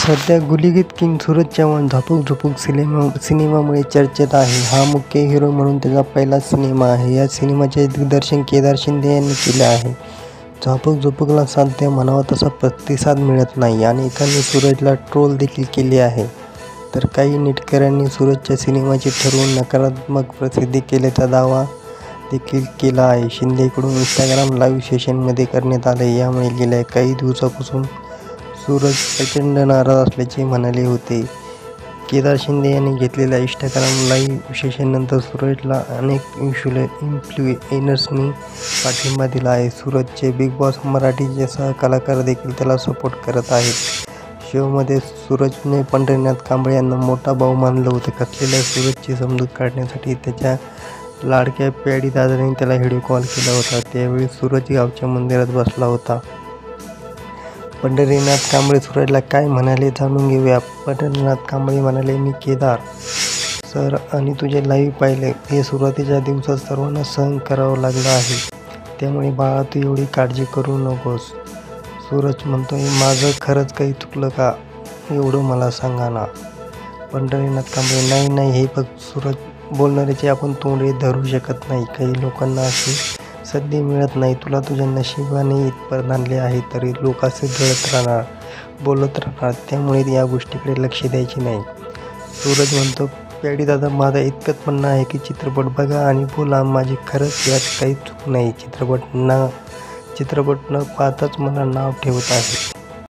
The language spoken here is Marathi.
सध्या गुलीगीत किंग सूरज चव्हाण झापक झुपूक सिनेमामुळे चर्चेत आहे. हा मुख्य हिरो म्हणून त्याचा पहिला सिनेमा आहे. या सिनेमाचे दिग्दर्शन केदार शिंदे यांनी केले आहे. झापक झुपूकला सध्या म्हणावा तसा प्रतिसाद मिळत नाही. अनेकांनी सूरजला ट्रोल देखील केले आहे. तर काही नेटकऱ्यांनी सूरजच्या सिनेमाची ठरवून नकारात्मक प्रसिद्धी केल्याचा दावा देखील केला आहे. शिंदेकडून इंस्टाग्राम लाईव्ह सेशनमध्ये करण्यात आले. यामुळे गेल्या काही दिवसापासून सूरज प्रचंड नाराज असल्याचे म्हणाले होते. केदार शिंदे यांनी घेतलेल्या इंस्टाग्राम लाईव्ह सेशननंतर सूरजला अनेक इन्फ्लुएन्सर्सनी पाठिंबा दिला आहे. सूरजचे बिग बॉस मराठीचे सहकलाकार देखील त्याला सपोर्ट करत आहेत. शोमध्ये सूरजने पंढरीनाथ कांबळे यांना मोठा भाऊ मानलं होतं. खचलेल्या सूरजची समजूत काढण्यासाठी त्याच्या लाडक्या पॅडी दादाने त्याला व्हिडिओ कॉल केला होता. त्यावेळी सूरज गावच्या मंदिरात बसला होता. पंढरीनाथ कांबळे सूरजला काय म्हणाले जाणून घेऊया. पंढरीनाथ कांबळे म्हणाले, मी केदार सर आणि तुझे लाईव्ह पाहिले. हे सुरुवातीच्या दिवसात सर्वांना सहन करावं लागलं आहे. त्यामुळे बाळा तू एवढी काळजी करू नकोस. सूरज म्हणतोय, माझं खरंच काही चुकलं का एवढं मला सांगा ना. पंढरीनाथ कांबळे, नाही हे बघ सूरज, बोलणाऱ्याचे आपण तोंडे धरू शकत नाही. काही लोकांना अशी संधी मिळत नाही. तुला तुझ्या नशिबाने इथपर्यंत आणले आहे. तरी लोक असे जळत राहणार, बोलत राहणार. त्यामुळे या गोष्टीकडे लक्ष द्यायचे नाही. सूरज म्हणतो, पॅडी दादा माझं इतकंच म्हणणं आहे की चित्रपट बघा आणि बोला. माझी खरंच यात काही चूक नाही. चित्रपट न पाहताच मला नाव ठेवत आहे.